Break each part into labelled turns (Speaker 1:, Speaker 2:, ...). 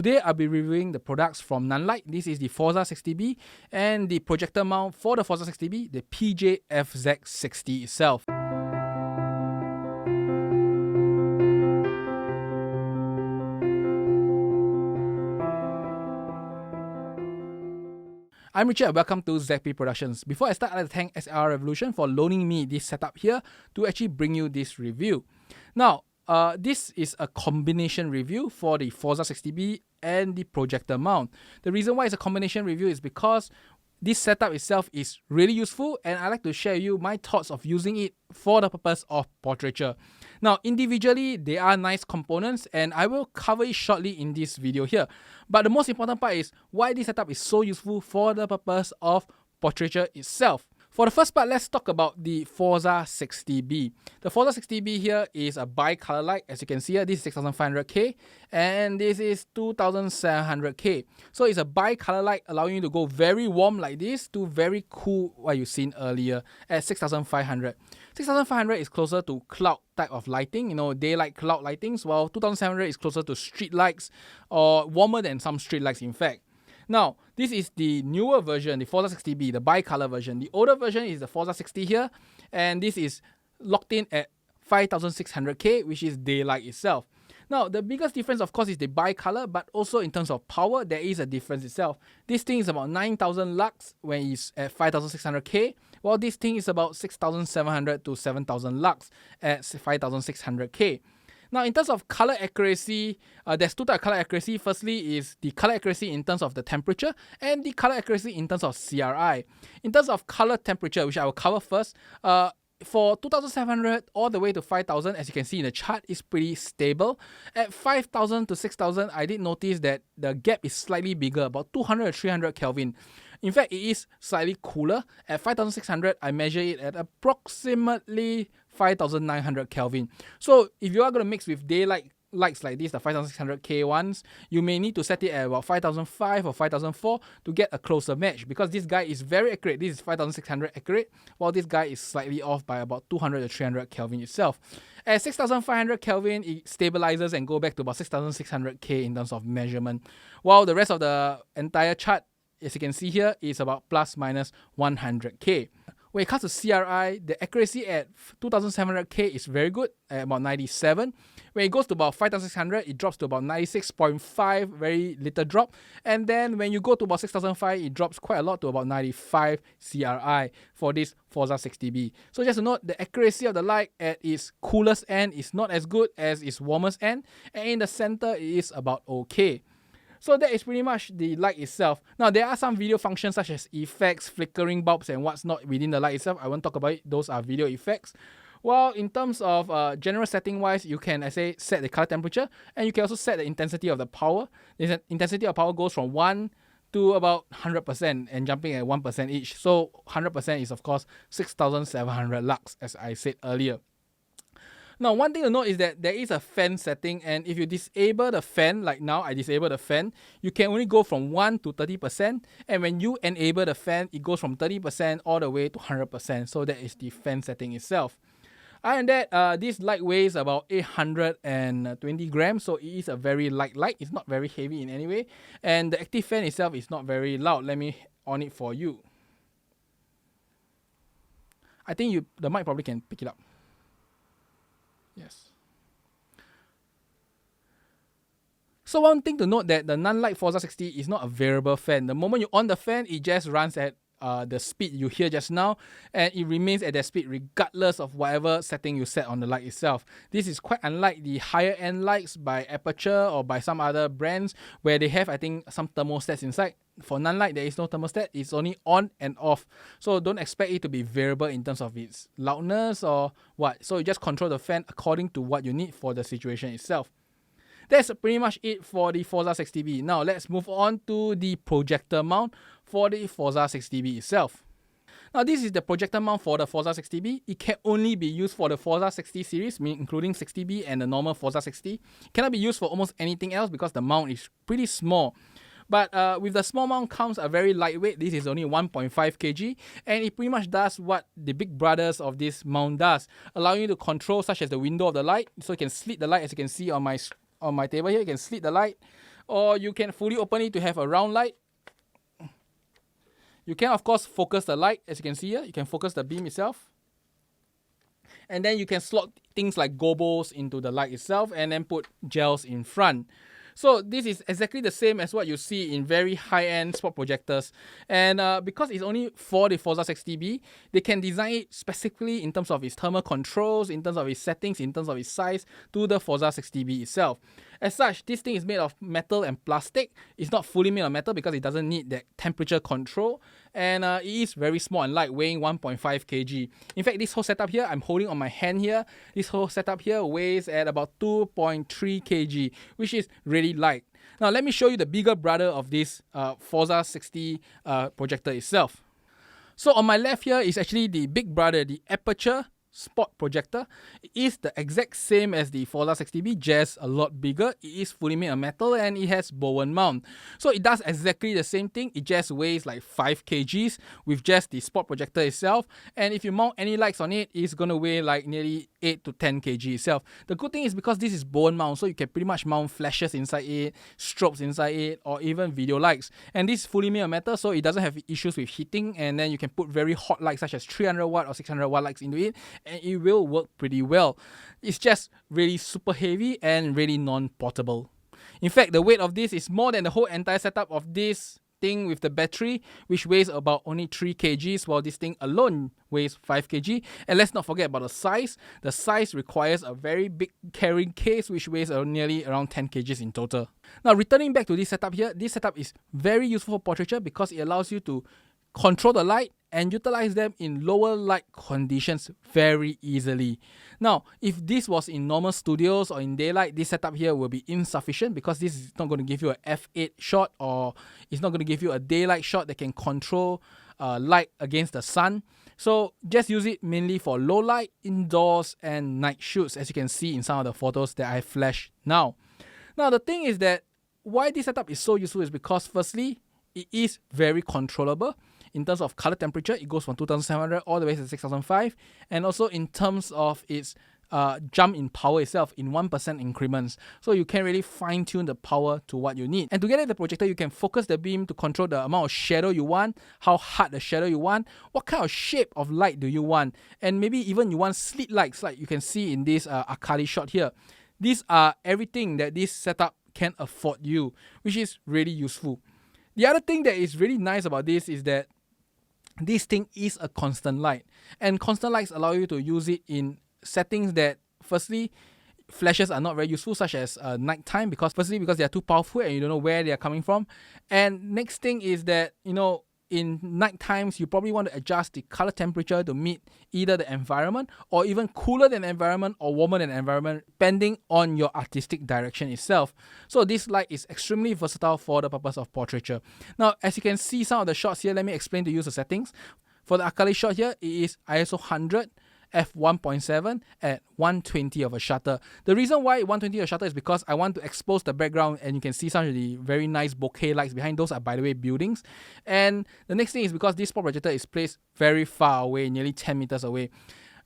Speaker 1: Today I'll be reviewing the products from Nanlite. This is the Forza60b and the projector mount for the Forza60b, the PJ-FZ60 itself. I'm Richard, welcome to ZP Productions. Before I start, I'd like to thank SR Revolution for loaning me this setup here to actually bring you this review. Now, this is a combination review for the Forza60b and the projector mount. The reason why it's a combination review is because this setup itself is really useful and I'd like to share with you my thoughts of using it for the purpose of portraiture. Now, individually, they are nice components and I will cover it shortly in this video here. But the most important part is why this setup is so useful for the purpose of portraiture itself. For the first part, let's talk about the Forza60b. The Forza60b here is a bi-color light. As you can see here, this is 6500K and this is 2700K. So it's a bi-color light allowing you to go very warm like this to very cool, what you've seen earlier at 6500. 6500 is closer to cloud type of lighting, daylight cloud lightings, while 2700 is closer to street lights or warmer than some street lights in fact. Now, this is the newer version, the Forza60b, the bi-color version. The older version is the Forza60 here, and this is locked in at 5600K, which is daylight itself. Now, the biggest difference, of course, is the bi-color, but also in terms of power, there is a difference itself. This thing is about 9000 lux when it's at 5600K, while this thing is about 6700 to 7000 lux at 5600K. Now, in terms of color accuracy, there's two types of color accuracy. Firstly is the color accuracy in terms of the temperature and the color accuracy in terms of CRI. In terms of color temperature, which I will cover first, for 2700 all the way to 5000, as you can see in the chart, is pretty stable. At 5000 to 6000, I did notice that the gap is slightly bigger, about 200 to 300 Kelvin. In fact, it is slightly cooler. At 5600, I measure it at approximately 5900 Kelvin. So if you are going to mix with daylight lights like this, the 5600K ones, you may need to set it at about 5005 or 5004 to get a closer match, because this guy is very accurate. This is 5600 accurate, while this guy is slightly off by about 200 to 300 Kelvin itself. At 6500 Kelvin, it stabilizes and go back to about 6600K in terms of measurement, while the rest of the entire chart, as you can see here, is about plus minus 100K. When it comes to CRI, the accuracy at 2700K is very good, at about 97. When it goes to about 5600, it drops to about 96.5, very little drop. And then when you go to about 6005, it drops quite a lot to about 95 CRI for this Forza60b. So just to note, the accuracy of the light at its coolest end is not as good as its warmest end, and in the center, it is about okay. So that is pretty much the light itself. Now, there are some video functions such as effects, flickering bulbs, and what's not within the light itself. I won't talk about it. Those are video effects. While in terms of general setting-wise, you can, set the color temperature, and you can also set the intensity of the power. The intensity of power goes from 1 to about 100% and jumping at 1% each. So 100% is, of course, 6700 lux, as I said earlier. Now, one thing to note is that there is a fan setting, and if you disable the fan, like now I disable the fan, you can only go from 1 to 30%, and when you enable the fan, it goes from 30% all the way to 100%, so that is the fan setting itself. And that this light weighs about 820 grams, so it is a very light light. It's not very heavy in any way, and the active fan itself is not very loud. Let me on it for you. I think the mic probably can pick it up. Yes. So one thing to note that the Nanlite Forza60 is not a variable fan. The moment you on the fan, it just runs at the speed you hear just now, and it remains at that speed regardless of whatever setting you set on the light itself. This is quite unlike the higher end lights by Aperture or by some other brands where they have, I think, some thermostats inside. For Nanlite, there is no thermostat. It's only on and off. So don't expect it to be variable in terms of its loudness or what. So you just control the fan according to what you need for the situation itself. That's pretty much it for the Forza60b. Now let's move on to the projector mount for the Forza60b itself. Now this is the projector mount for the Forza60b. It can only be used for the Forza60 series, including 60b and the normal Forza60. It cannot be used for almost anything else because the mount is pretty small. But with the small mount comes a very lightweight. This is only 1.5 kg, and it pretty much does what the big brothers of this mount does, allowing you to control such as the window of the light. So you can slit the light, as you can see on my table here. You can slit the light. or you can fully open it to have a round light. You can of course focus the light, as you can see here. You can focus the beam itself. And then you can slot things like gobos into the light itself and then put gels in front. So this is exactly the same as what you see in very high-end spot projectors. And because it's only for the Forza60b, they can design it specifically in terms of its thermal controls, in terms of its settings, in terms of its size to the Forza60b itself. As such, this thing is made of metal and plastic. It's not fully made of metal because it doesn't need that temperature control. And it is very small and light, weighing 1.5 kg. In fact, this whole setup here, I'm holding on my hand here. This whole setup here weighs at about 2.3 kg, which is really light. Now, let me show you the bigger brother of this Forza60 projector itself. So on my left here is actually the big brother, the Aperture Spot Projector. It is the exact same as the Forza60b, just a lot bigger. It is fully made of metal and it has Bowen mount. So it does exactly the same thing. It just weighs like 5 kgs with just the Spot Projector itself. And if you mount any lights on it, it's going to weigh like nearly 8 to 10 kg itself. The good thing is because this is Bowen mount, so you can pretty much mount flashes inside it, strobes inside it, or even video lights. And this is fully made of metal, so it doesn't have issues with heating. And then you can put very hot lights such as 300 watt or 600 watt lights into it, and it will work pretty well. It's just really super heavy and really non-portable. In fact, the weight of this is more than the whole entire setup of this thing with the battery, which weighs about only 3 kgs, while this thing alone weighs 5 kg. And let's not forget about the size. The size requires a very big carrying case, which weighs nearly around 10 kgs in total. Now, returning back to this setup here, this setup is very useful for portraiture because it allows you to control the light and utilize them in lower light conditions very easily. Now, if this was in normal studios or in daylight, this setup here will be insufficient because this is not going to give you a f8 shot, or it's not going to give you a daylight shot that can control light against the sun. So just use it mainly for low light, indoors, and night shoots, as you can see in some of the photos that I flashed now. Now, the thing is that why this setup is so useful is because firstly, it is very controllable. In terms of color temperature, it goes from 2700 all the way to 6005. And also in terms of its jump in power itself in 1% increments. So you can really fine tune the power to what you need. And together with the projector, you can focus the beam to control the amount of shadow you want, how hard the shadow you want, what kind of shape of light do you want, and maybe even you want slit lights like you can see in this Akali shot here. These are everything that this setup can afford you, which is really useful. The other thing that is really nice about this is that this thing is a constant light, and constant lights allow you to use it in settings that firstly flashes are not very useful, such as nighttime, because they are too powerful and you don't know where they are coming from. And next thing is that, you know, in night times, you probably want to adjust the color temperature to meet either the environment or even cooler than environment or warmer than environment, depending on your artistic direction itself. So this light is extremely versatile for the purpose of portraiture. Now, as you can see some of the shots here, let me explain to you the settings. For the Akali shot here, it is ISO 100, f1.7 at 120 of a shutter. The reason why 120 of a shutter is because I want to expose the background, and you can see some of the very nice bokeh lights behind. Those are, by the way, buildings. And the next thing is because this spot projector is placed very far away, nearly 10 meters away.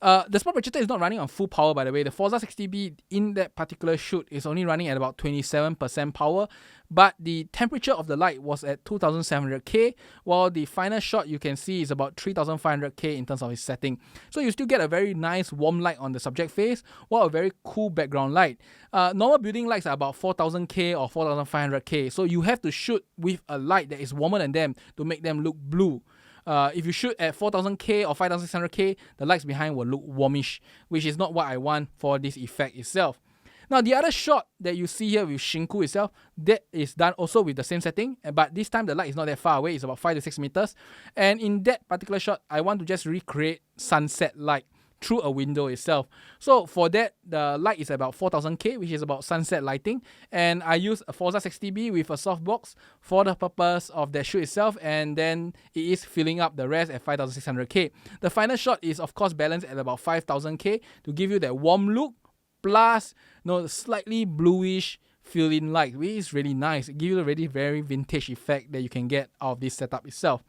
Speaker 1: The spot projector is not running on full power, by the way. The Forza60b in that particular shoot is only running at about 27% power, but the temperature of the light was at 2700K, while the final shot you can see is about 3500K in terms of its setting. So you still get a very nice warm light on the subject face, while a very cool background light. Normal building lights are about 4000K or 4500K, so you have to shoot with a light that is warmer than them to make them look blue. If you shoot at 4000K or 5600K, the lights behind will look warmish, which is not what I want for this effect itself. Now, the other shot that you see here with Shinku itself, that is done also with the same setting, but this time the light is not that far away, it's about 5 to 6 meters. And in that particular shot, I want to just recreate sunset light through a window itself. So for that, the light is about 4000K, which is about sunset lighting. And I use a Forza60b with a softbox for the purpose of that shoot itself, and then it is filling up the rest at 5600K. The final shot is of course balanced at about 5000K to give you that warm look, plus slightly bluish fill-in light, which is really nice. It gives you a really very vintage effect that you can get out of this setup itself.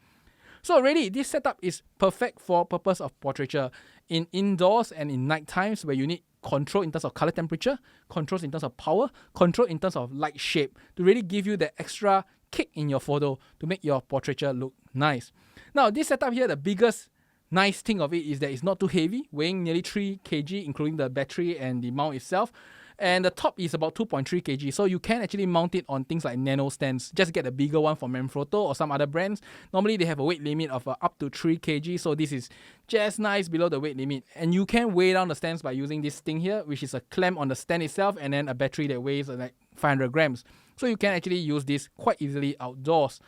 Speaker 1: So really, this setup is perfect for purpose of portraiture in indoors and in night times where you need control in terms of color temperature, controls in terms of power, control in terms of light shape to really give you the extra kick in your photo to make your portraiture look nice. Now, this setup here, the biggest nice thing of it is that it's not too heavy, weighing nearly 3 kg, including the battery and the mount itself. And the top is about 2.3 kg, so you can actually mount it on things like nano stands. Just get a bigger one from Manfrotto or some other brands. Normally, they have a weight limit of up to 3 kg, so this is just nice below the weight limit. And you can weigh down the stands by using this thing here, which is a clamp on the stand itself and then a battery that weighs like 500 grams. So you can actually use this quite easily outdoors.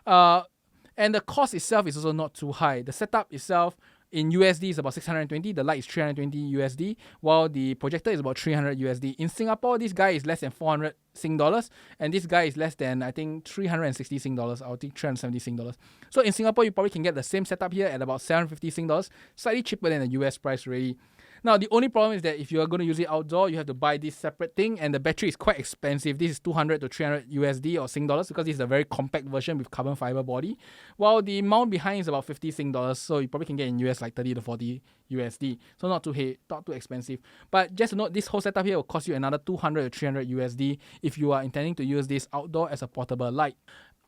Speaker 1: And the cost itself is also not too high. The setup itself in USD is about 620, the light is 320 USD, while the projector is about 300 USD. In Singapore, this guy is less than 400 Sing dollars, and this guy is less than, I think, 360 Sing dollars, I think 370 Sing dollars. So in Singapore, you probably can get the same setup here at about 750 Sing dollars, slightly cheaper than the US price already. Now, the only problem is that if you are going to use it outdoor, you have to buy this separate thing, and the battery is quite expensive. This is 200 to 300 USD or Sing dollars because this is a very compact version with carbon fiber body, while the mount behind is about 50 Sing dollars, so you probably can get in US like 30 to 40 USD. So not too expensive. But just to note, this whole setup here will cost you another 200 to 300 USD if you are intending to use this outdoor as a portable light.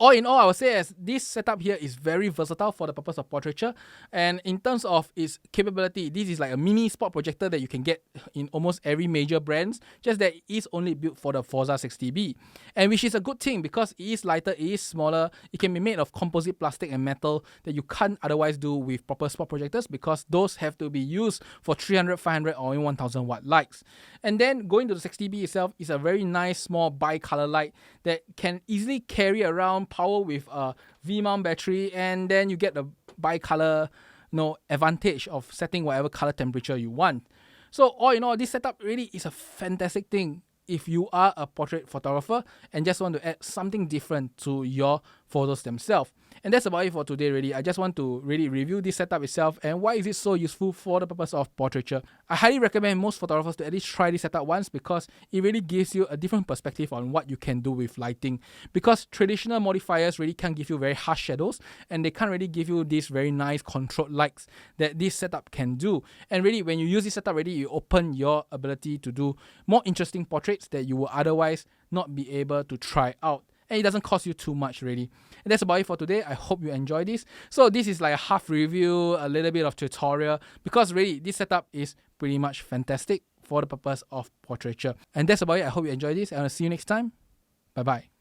Speaker 1: All in all, I would say as this setup here is very versatile for the purpose of portraiture, and in terms of its capability, this is like a mini spot projector that you can get in almost every major brands, just that it is only built for the Forza60b, and which is a good thing because it is lighter, it is smaller, it can be made of composite plastic and metal that you can't otherwise do with proper spot projectors because those have to be used for 300, 500 or even 1000 watt lights. And then going to the 60b itself is a very nice small bi-color light that can easily carry around power with a V-mount battery, and then you get the bi-color advantage of setting whatever color temperature you want. So all in all, this setup really is a fantastic thing if you are a portrait photographer and just want to add something different to your photos themselves. And that's about it for today really. I just want to really review this setup itself and why is it so useful for the purpose of portraiture. I highly recommend most photographers to at least try this setup once because it really gives you a different perspective on what you can do with lighting. Because traditional modifiers really can't give you very harsh shadows and they can't really give you these very nice controlled lights that this setup can do. And really when you use this setup really, you open your ability to do more interesting portraits that you will otherwise not be able to try out. And it doesn't cost you too much really. And that's about it for today. I hope you enjoy this. So this is like a half review, a little bit of tutorial, because really this setup is pretty much fantastic for the purpose of portraiture. And that's about it. I hope you enjoy this and I'll see you next time. Bye bye.